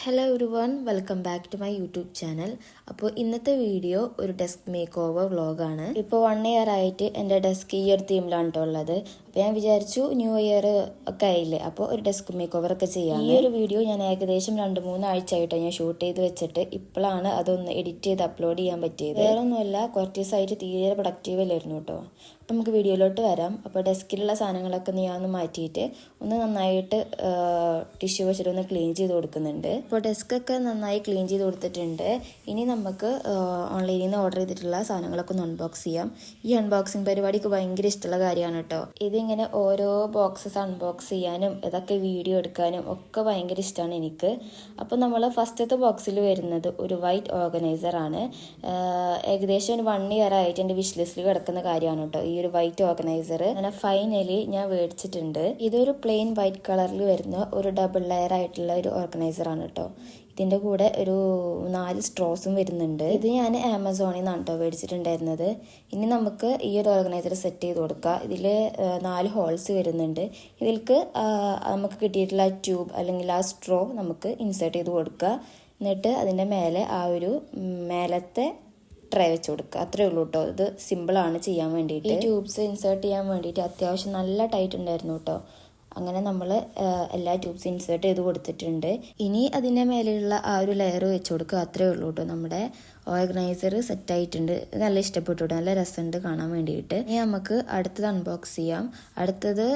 Hello everyone, welcome back to my YouTube channel. അപ്പോൾ ഇന്നത്തെ video ഒരു desk make over വ്ളോഗാണ്. ഇപ്പോൾ 1 ഇയർ ആയിട്ട് എൻ്റെ ഡെസ്ക് ഈ ഒരു തീമിലാണ് കേട്ടോ ഉള്ളത്. അപ്പോൾ ഞാൻ വിചാരിച്ചു ന്യൂ ഇയർ ഒക്കെ ആയില്ലേ, അപ്പോൾ ഒരു ഡെസ്ക് മേക്ക് ഓവർ ഒക്കെ ചെയ്യാം. ഈ ഒരു വീഡിയോ ഞാൻ ഏകദേശം 2-3 ആഴ്ച ആയിട്ടോ ഞാൻ ഷൂട്ട് ചെയ്ത് വെച്ചിട്ട് ഇപ്പോഴാണ് അതൊന്ന് എഡിറ്റ് ചെയ്ത് അപ്ലോഡ് ചെയ്യാൻ പറ്റിയത്. വേറെ ഒന്നുമല്ല, കുറച്ച് ദിവസമായിട്ട് തീരെ പ്രൊഡക്റ്റീവ് അല്ലായിരുന്നു കേട്ടോ. അപ്പം നമുക്ക് വീഡിയോയിലോട്ട് വരാം. അപ്പോൾ ഡെസ്കിലുള്ള സാധനങ്ങളൊക്കെ ഞാൻ ഒന്ന് മാറ്റിയിട്ട് ഒന്ന് നന്നായിട്ട് ടിഷ്യൂ വെച്ചിട്ട് ഒന്ന് ക്ലീൻ ചെയ്ത് കൊടുക്കുന്നുണ്ട്. അപ്പോൾ ഡെസ്കൊക്കെ നന്നായി ക്ലീൻ ചെയ്ത് കൊടുത്തിട്ടുണ്ട്. ഇനി നമുക്ക് ഓൺലൈനിൽ നിന്ന് ഓർഡർ ചെയ്തിട്ടുള്ള സാധനങ്ങളൊക്കെ ഒന്ന് അൺബോക്സ് ചെയ്യാം. ഈ അൺബോക്സിങ് പരിപാടിക്ക് ഭയങ്കര ഇഷ്ടമുള്ള കാര്യമാണ് കേട്ടോ. ഇതിങ്ങനെ ഓരോ ബോക്സസ് അൺബോക്സ് ചെയ്യാനും ഇതൊക്കെ വീഡിയോ എടുക്കാനും ഒക്കെ ഭയങ്കര ഇഷ്ടമാണ് എനിക്ക്. അപ്പോൾ നമ്മൾ ഫസ്റ്റത്തെ ബോക്സിൽ വരുന്നത് ഒരു വൈറ്റ് ഓർഗനൈസർ ആണ്. ഏകദേശം ഒരു 1 ഇയർ ആയിട്ട് എൻ്റെ വിഷ് ലിസ്റ്റിൽ കിടക്കുന്ന കാര്യമാണ് കേട്ടോ ഈ ഒരു വൈറ്റ് ഓർഗനൈസർ. അങ്ങനെ ഫൈനലി ഞാൻ മേടിച്ചിട്ടുണ്ട്. ഇതൊരു പ്ലെയിൻ വൈറ്റ് കളറിൽ വരുന്ന ഒരു ഡബിൾ ലെയർ ആയിട്ടുള്ള ഒരു ഓർഗനൈസർ ആണ് കേട്ടോ. ഇതിൻ്റെ കൂടെ ഒരു 4 സ്ട്രോസും വരുന്നുണ്ട്. ഇത് ഞാൻ ആമസോണിൽ നിന്നാണ് കേട്ടോ മേടിച്ചിട്ടുണ്ടായിരുന്നത്. ഇനി നമുക്ക് ഈ ഒരു ഓർഗനൈസർ സെറ്റ് ചെയ്ത് കൊടുക്കാം. ഇതിൽ 4 ഹോൾസ് വരുന്നുണ്ട്. ഇതിൽക്ക് നമുക്ക് കിട്ടിയിട്ടുള്ള ട്യൂബ് അല്ലെങ്കിൽ ആ സ്ട്രോ നമുക്ക് ഇൻസേർട്ട് ചെയ്ത് കൊടുക്കുക. എന്നിട്ട് അതിൻ്റെ മേലെ ആ ഒരു മേലത്തെ ട്രൈ വെച്ച് കൊടുക്കുക. അത്രേ ഉള്ളൂ കേട്ടോ. ഇത് സിമ്പിളാണ് ചെയ്യാൻ വേണ്ടിയിട്ട്. ഈ ട്യൂബ്സ് ഇൻസേർട്ട് ചെയ്യാൻ വേണ്ടിയിട്ട് അത്യാവശ്യം നല്ല ടൈറ്റ് ഉണ്ടായിരുന്നു കേട്ടോ. അങ്ങനെ നമ്മൾ എല്ലാ ട്യൂബ്സ് ഇൻസേർട്ട് ചെയ്ത് കൊടുത്തിട്ടുണ്ട്. ഇനി അതിൻ്റെ മേലെയുള്ള ആ ഒരു ലെയർ വെച്ച് കൊടുക്കുക. അത്രേ ഉള്ളൂ കേട്ടോ. നമ്മുടെ ഓർഗനൈസർ സെറ്റ് ആയിട്ടുണ്ട്. നല്ല ഇഷ്ടപ്പെട്ടു കേട്ടോ. നല്ല രസമുണ്ട് കാണാൻ വേണ്ടിയിട്ട്. ഇനി നമുക്ക് അടുത്തത് അൺബോക്സ് ചെയ്യാം. അടുത്തത്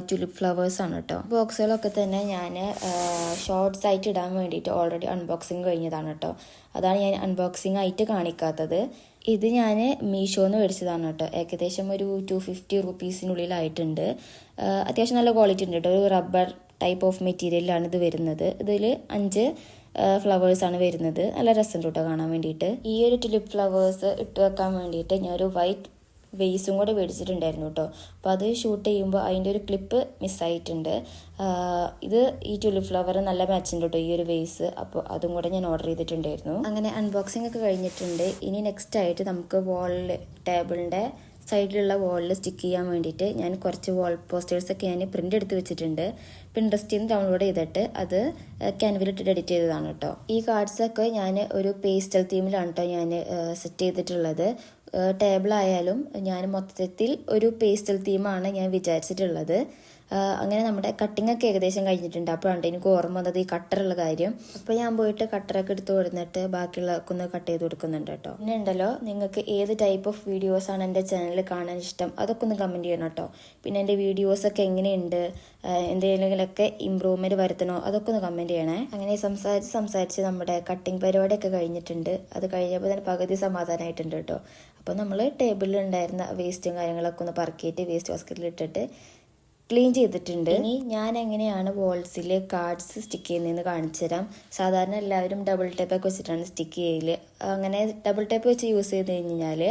ട്യൂലിപ്പ് ഫ്ലവേഴ്സ് ആണ് കേട്ടോ. ബോക്സുകളൊക്കെ തന്നെ ഞാൻ ഷോർട്സ് ആയിട്ട് ഇടാൻ വേണ്ടിയിട്ട് ഓൾറെഡി അൺബോക്സിങ് കഴിഞ്ഞതാണ് കേട്ടോ. അതാണ് ഞാൻ അൺബോക്സിങ് ആയിട്ട് കാണിക്കാത്തത്. ഇത് ഞാൻ മീഷോന്ന് മേടിച്ചതാണ് കേട്ടോ. ഏകദേശം ഒരു 250 റുപ്പീസിനുള്ളിലായിട്ടുണ്ട്. അത്യാവശ്യം നല്ല ക്വാളിറ്റി ഉണ്ട് കേട്ടോ. ഒരു റബ്ബർ ടൈപ്പ് ഓഫ് മെറ്റീരിയലാണ് ഇത് വരുന്നത്. ഇതിൽ 5 ഫ്ലവേഴ്സാണ് വരുന്നത്. നല്ല രസമുണ്ട് കേട്ടോ കാണാൻ വേണ്ടിയിട്ട്. ഈ ഒരു ട്യൂലിപ്പ് ഫ്ലവേഴ്സ് ഇട്ട് വെക്കാൻ വേണ്ടിയിട്ട് ഞാൻ ഒരു വൈറ്റ് വെയ്സും കൂടെ മേടിച്ചിട്ടുണ്ടായിരുന്നു കേട്ടോ. അപ്പോൾ അത് ഷൂട്ട് ചെയ്യുമ്പോൾ അതിൻ്റെ ഒരു ക്ലിപ്പ് മിസ്സായിട്ടുണ്ട്. ഇത് ഈ ട്യൂലിപ്പ് ഫ്ലവർ നല്ല മാച്ചുണ്ട് കേട്ടോ ഈ ഒരു വെയ്സ്. അപ്പോൾ അതും കൂടെ ഞാൻ ഓർഡർ ചെയ്തിട്ടുണ്ടായിരുന്നു. അങ്ങനെ അൺബോക്സിംഗ് ഒക്കെ കഴിഞ്ഞിട്ടുണ്ട്. ഇനി നെക്സ്റ്റ് ആയിട്ട് നമുക്ക് വാളിൽ ടേബിളിൻ്റെ സൈഡിലുള്ള വാളിൽ സ്റ്റിക്ക് ചെയ്യാൻ വേണ്ടിയിട്ട് ഞാൻ കുറച്ച് വാൾ പോസ്റ്റേഴ്സൊക്കെ ഞാൻ പ്രിൻ്റ് എടുത്ത് വെച്ചിട്ടുണ്ട്. പിൻട്രസ്റ്റിൽ നിന്ന് ഡൗൺലോഡ് ചെയ്തിട്ട് അത് ക്യാൻവയിലിട്ടിട്ട് എഡിറ്റ് ചെയ്തതാണ് കേട്ടോ. ഈ കാർഡ്സൊക്കെ ഞാൻ ഒരു പേസ്റ്റൽ തീമിലാണ് കേട്ടോ ഞാൻ സെറ്റ് ചെയ്തിട്ടുള്ളത്. ടേബിളായാലും ഞാൻ മൊത്തത്തിൽ ഒരു പേസ്റ്റൽ തീമാണ് ഞാൻ വിചാരിച്ചിട്ടുള്ളത്. അങ്ങനെ നമ്മുടെ കട്ടിംഗ് ഒക്കെ ഏകദേശം കഴിഞ്ഞിട്ടുണ്ട്. അപ്പോഴാണ് എനിക്ക് ഓർമ്മ വന്നത് ഈ കട്ടറുള്ള കാര്യം. അപ്പോൾ ഞാൻ പോയിട്ട് കട്ടറൊക്കെ എടുത്ത് കൊടുത്തിട്ട് ബാക്കിയുള്ളതൊക്കെ ഒന്ന് കട്ട് ചെയ്ത് കൊടുക്കുന്നുണ്ട് കേട്ടോ. പിന്നെ ഉണ്ടല്ലോ, നിങ്ങൾക്ക് ഏത് ടൈപ്പ് ഓഫ് വീഡിയോസാണ് എൻ്റെ ചാനലിൽ കാണാൻ ഇഷ്ടം അതൊക്കെ ഒന്ന് കമൻറ്റ് ചെയ്യണം കേട്ടോ. പിന്നെ എൻ്റെ വീഡിയോസൊക്കെ എങ്ങനെയുണ്ട്, എന്തെങ്കിലുമൊക്കെ ഇമ്പ്രൂവ്മെൻറ്റ് വരുത്തണോ അതൊക്കെ ഒന്ന് കമൻറ്റ് ചെയ്യണേ. അങ്ങനെ സംസാരിച്ച് നമ്മുടെ കട്ടിങ് പരിപാടിയൊക്കെ കഴിഞ്ഞിട്ടുണ്ട്. അത് കഴിഞ്ഞപ്പോൾ തന്നെ പകുതി സമാധാനമായിട്ടുണ്ട് കേട്ടോ. അപ്പോൾ നമ്മൾ ടേബിളിൽ ഉണ്ടായിരുന്ന വേസ്റ്റും കാര്യങ്ങളൊക്കെ ഒന്ന് പറക്കിയിട്ട് വേസ്റ്റ് ബാസ്ക്കറ്റിൽ ഇട്ടിട്ട് ക്ലീൻ ചെയ്തിട്ടുണ്ട്. ഇനി ഞാൻ എങ്ങനെയാണ് വാൾസിൽ കാർഡ്സ് സ്റ്റിക്ക് ചെയ്യുന്നതെന്ന് കാണിച്ചു തരാം. സാധാരണ എല്ലാവരും ഡബിൾ ടേപ്പൊക്കെ വെച്ചിട്ടാണ് സ്റ്റിക്ക് ചെയ്യല്. അങ്ങനെ ഡബിൾ ടേപ്പ് വെച്ച് യൂസ് ചെയ്ത് കഴിഞ്ഞാൽ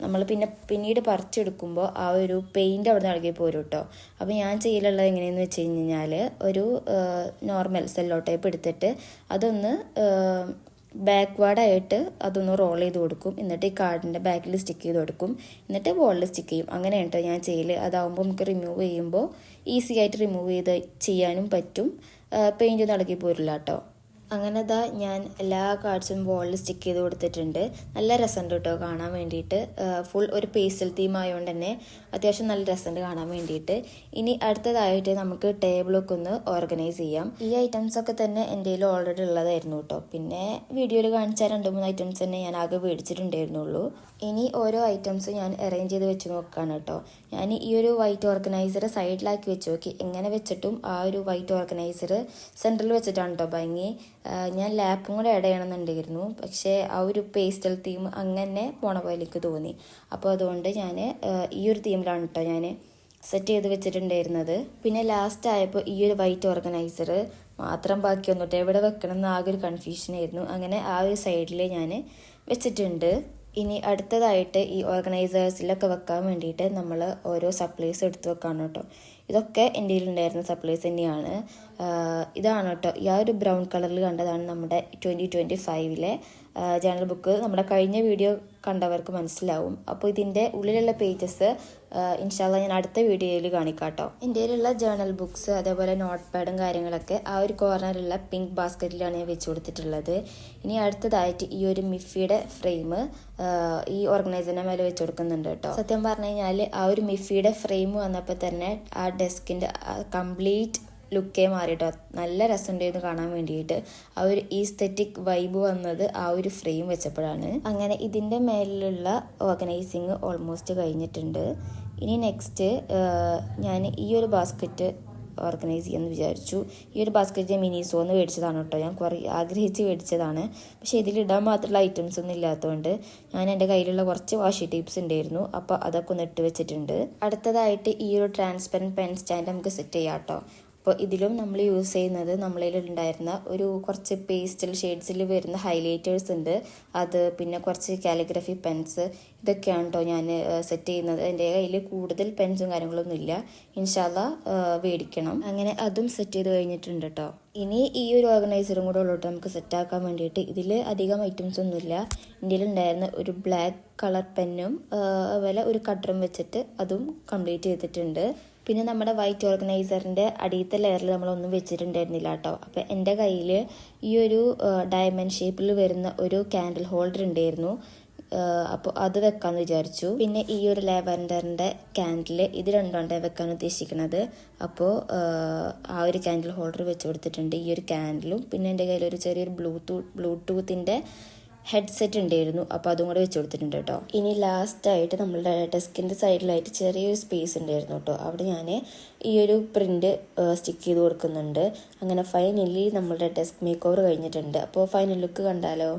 നമ്മൾ പിന്നീട് പറിച്ചെടുക്കുമ്പോൾ ആ ഒരു പെയിൻ്റ് അവിടെ നിന്ന് ഇളകി പോരും കേട്ടോ. അപ്പോൾ ഞാൻ ചെയ്യലുള്ളത് എങ്ങനെയെന്ന് വെച്ച് കഴിഞ്ഞാൽ ഒരു നോർമൽ സെല്ലോ ടേപ്പ് എടുത്തിട്ട് അതൊന്ന് ബാക്ക്വേർഡായിട്ട് അതൊന്ന് റോൾ ചെയ്ത് കൊടുക്കും. എന്നിട്ട് ഈ കാർഡിൻ്റെ ബാക്കിൽ സ്റ്റിക്ക് ചെയ്ത് കൊടുക്കും. എന്നിട്ട് വോളിൽ സ്റ്റിക്ക് ചെയ്യും. അങ്ങനെയാണ് കേട്ടോ ഞാൻ ചെയ്യൽ. അതാവുമ്പോൾ നമുക്ക് റിമൂവ് ചെയ്യുമ്പോൾ ഈസി ആയിട്ട് റിമൂവ് ചെയ്യാനും പറ്റും. പെയിൻ്റ് ഒന്നും ഇളകി പോരില്ല കേട്ടോ. അങ്ങനെ ഞാൻ എല്ലാ കാർഡ്സും വോളിൽ സ്റ്റിക്ക് ചെയ്ത് കൊടുത്തിട്ടുണ്ട്. നല്ല രസമുണ്ട് കേട്ടോ കാണാൻ വേണ്ടിയിട്ട്. ഫുൾ ഒരു പേസ്റ്റൽ തീം ആയതുകൊണ്ട് തന്നെ അത്യാവശ്യം നല്ല രസമുണ്ട് കാണാൻ വേണ്ടിയിട്ട്. ഇനി അടുത്തതായിട്ട് നമുക്ക് ടേബിളൊക്കെ ഒന്ന് ഓർഗനൈസ് ചെയ്യാം. ഈ ഐറ്റംസൊക്കെ തന്നെ എൻ്റെ കയ്യിൽ ഓൾറെഡി ഉള്ളതായിരുന്നു കേട്ടോ. പിന്നെ വീഡിയോയിൽ കാണിച്ച 2-3 ഐറ്റംസ് തന്നെ ഞാൻ ആകെ മേടിച്ചിട്ടുണ്ടായിരുന്നുള്ളൂ. ഇനി ഓരോ ഐറ്റംസ് ഞാൻ അറേഞ്ച് ചെയ്ത് വെച്ച് നോക്കുകയാണ് കേട്ടോ. ഞാൻ ഈ ഒരു വൈറ്റ് ഓർഗനൈസർ സൈഡിലാക്കി വെച്ച് നോക്കി. എങ്ങനെ വെച്ചിട്ടും ആ ഒരു വൈറ്റ് ഓർഗനൈസർ സെൻറ്ററിൽ വെച്ചിട്ടാണ് കേട്ടോ ഭംഗി. ഞാൻ ലാപ്പും കൂടെ ആഡ് ചെയ്യണമെന്നുണ്ടായിരുന്നു. പക്ഷേ ആ ഒരു പേസ്റ്റൽ തീം അങ്ങനെ പോണ പോലെ എനിക്ക് തോന്നി. അപ്പോൾ അതുകൊണ്ട് ഞാൻ ഈ ഒരു തീമിലാണ് കേട്ടോ ഞാൻ സെറ്റ് ചെയ്ത് വെച്ചിട്ടുണ്ടായിരുന്നത്. പിന്നെ ലാസ്റ്റ് ആയപ്പോൾ ഈ ഒരു വൈറ്റ് ഓർഗനൈസർ മാത്രം ബാക്കി വന്നിട്ട് എവിടെ വെക്കണം എന്ന് ആകെ ഒരു കൺഫ്യൂഷനായിരുന്നു. അങ്ങനെ ആ ഒരു സൈഡിൽ ഞാൻ വെച്ചിട്ടുണ്ട്. ഇനി അടുത്തതായിട്ട് ഈ ഓർഗനൈസേഴ്സിലൊക്കെ വെക്കാൻ വേണ്ടിയിട്ട് നമ്മൾ ഓരോ സപ്ലൈസ് എടുത്ത് വെക്കാണ് കേട്ടോ. ഇതൊക്കെ എൻ്റെ കയ്യിലുണ്ടായിരുന്ന സപ്ലൈസ് തന്നെയാണ്. ഇതാണ് കേട്ടോ, ഈ ആ ഒരു ബ്രൗൺ കളറിൽ കണ്ടതാണ് നമ്മുടെ 2025 ജേണൽ ബുക്ക് നമ്മുടെ കഴിഞ്ഞ വീഡിയോ കണ്ടവർക്ക് മനസ്സിലാവും. അപ്പോൾ ഇതിൻ്റെ ഉള്ളിലുള്ള പേജസ് ഇൻഷാല്ല ഞാൻ അടുത്ത വീഡിയോയിൽ കാണിക്കാട്ടോ. എൻ്റെ കയ്യിലുള്ള ജേണൽ ബുക്സ് അതേപോലെ നോട്ട് പാഡും കാര്യങ്ങളൊക്കെ ആ ഒരു കോർണറിലുള്ള പിങ്ക് ബാസ്ക്കറ്റിലാണ് ഞാൻ വെച്ച് കൊടുത്തിട്ടുള്ളത്. ഇനി അടുത്തതായിട്ട് ഈ ഒരു മിഫിയുടെ ഫ്രെയിം ഈ ഓർഗനൈസറിൻ്റെ മേലെ വെച്ച് കൊടുക്കുന്നുണ്ട് കേട്ടോ. സത്യം പറഞ്ഞു കഴിഞ്ഞാൽ ആ ഒരു മിഫിയുടെ ഫ്രെയിം വന്നപ്പോൾ തന്നെ ആ ഡെസ്കിൻ്റെ കംപ്ലീറ്റ് ലുക്കേ മാറിയിട്ടോ. നല്ല രസമുണ്ടായിരുന്നു കാണാൻ വേണ്ടിയിട്ട്. ആ ഒരു ഈസ്തെറ്റിക് വൈബ് വന്നത് ആ ഒരു ഫ്രെയിം വെച്ചപ്പോഴാണ്. അങ്ങനെ ഇതിൻ്റെ മേലിലുള്ള ഓർഗനൈസിങ് ഓൾമോസ്റ്റ് കഴിഞ്ഞിട്ടുണ്ട്. ഇനി നെക്സ്റ്റ് ഞാൻ ഈ ഒരു ബാസ്ക്കറ്റ് ഓർഗനൈസ് ചെയ്യാമെന്ന് വിചാരിച്ചു. ഈ ഒരു ബാസ്ക്കറ്റ് മിനിസോന്ന് മേടിച്ചതാണ് കേട്ടോ. ഞാൻ കുറേ ആഗ്രഹിച്ച് മേടിച്ചതാണ്. പക്ഷേ ഇതിലിടാൻ മാത്രമുള്ള ഐറ്റംസ് ഒന്നും ഇല്ലാത്തതുകൊണ്ട് ഞാൻ എൻ്റെ കയ്യിലുള്ള കുറച്ച് വാഷി ടേപ്സ് ഉണ്ടായിരുന്നു, അപ്പോൾ അതൊക്കെ ഒന്ന് ഇട്ട് വെച്ചിട്ടുണ്ട്. അടുത്തതായിട്ട് ഈ ഒരു ട്രാൻസ്പെറൻറ്റ് പെൻ സ്റ്റാൻഡ് നമുക്ക് സെറ്റ് ചെയ്യാം കേട്ടോ. അപ്പോൾ ഇതിലും നമ്മൾ യൂസ് ചെയ്യുന്നത് നമ്മളിൽ ഉണ്ടായിരുന്ന ഒരു കുറച്ച് പേസ്റ്റൽ ഷെയ്ഡ്സിൽ വരുന്ന ഹൈലൈറ്റേഴ്സ് ഉണ്ട്, അത് പിന്നെ കുറച്ച് കാലിഗ്രഫി പെൻസ്, ഇതൊക്കെയാണ് കേട്ടോ ഞാൻ സെറ്റ് ചെയ്യുന്നത്. എൻ്റെ കയ്യിൽ കൂടുതൽ പെൻസും കാര്യങ്ങളൊന്നും ഇല്ല. ഇൻഷാല്ല മേടിക്കണം. അങ്ങനെ അതും സെറ്റ് ചെയ്ത് കഴിഞ്ഞിട്ടുണ്ട് കേട്ടോ. ഇനി ഈ ഒരു ഓർഗനൈസറും കൂടെ ഉള്ളോട്ട് നമുക്ക് സെറ്റാക്കാൻ വേണ്ടിയിട്ട്. ഇതിൽ അധികം ഐറ്റംസ് ഒന്നുമില്ല. ഇന്ത്യയിൽ ഉണ്ടായിരുന്ന ഒരു ബ്ലാക്ക് കളർ പെന്നും അതുപോലെ ഒരു കട്ടറും വെച്ചിട്ട് അതും കംപ്ലീറ്റ് ചെയ്തിട്ടുണ്ട്. പിന്നെ നമ്മുടെ വൈറ്റ് ഓർഗനൈസറിൻ്റെ അടിയത്തെ ലെയറിൽ നമ്മളൊന്നും വെച്ചിട്ടുണ്ടായിരുന്നില്ല കേട്ടോ. അപ്പോൾ എൻ്റെ കയ്യിൽ ഈ ഒരു ഡയമണ്ട് ഷേപ്പിൽ വരുന്ന ഒരു ക്യാൻഡിൽ ഹോൾഡർ ഉണ്ടായിരുന്നു. അപ്പോൾ അത് വെക്കാമെന്ന് വിചാരിച്ചു. പിന്നെ ഈ ഒരു ലാവൻഡറിൻ്റെ ക്യാൻഡിൽ ഇത് രണ്ടുകൊണ്ടേ വെക്കാൻ ഉദ്ദേശിക്കുന്നത്. അപ്പോൾ ആ ഒരു ക്യാൻഡിൽ ഹോൾഡർ വെച്ച് കൊടുത്തിട്ടുണ്ട്. ഈ ഒരു ക്യാൻഡിലും പിന്നെ എൻ്റെ കയ്യിൽ ഒരു ചെറിയൊരു ബ്ലൂടൂത്തിൻ്റെ ഹെഡ്സെറ്റ് ഉണ്ടായിരുന്നു, അപ്പോൾ അതും കൂടെ വെച്ച് കൊടുത്തിട്ടുണ്ട് കേട്ടോ. ഇനി ലാസ്റ്റായിട്ട് നമ്മളുടെ ഡെസ്കിൻ്റെ സൈഡിലായിട്ട് ചെറിയൊരു സ്പേസ് ഉണ്ടായിരുന്നു കേട്ടോ. അവിടെ ഞാൻ ഈ ഒരു പ്രിൻ്റ് സ്റ്റിക്ക് ചെയ്ത് കൊടുക്കുന്നുണ്ട്. അങ്ങനെ ഫൈനലി നമ്മളുടെ ഡെസ്ക് മേക്ക് ഓവർ കഴിഞ്ഞിട്ടുണ്ട്. അപ്പോൾ ഫൈനൽ ലുക്ക് കണ്ടാലോ.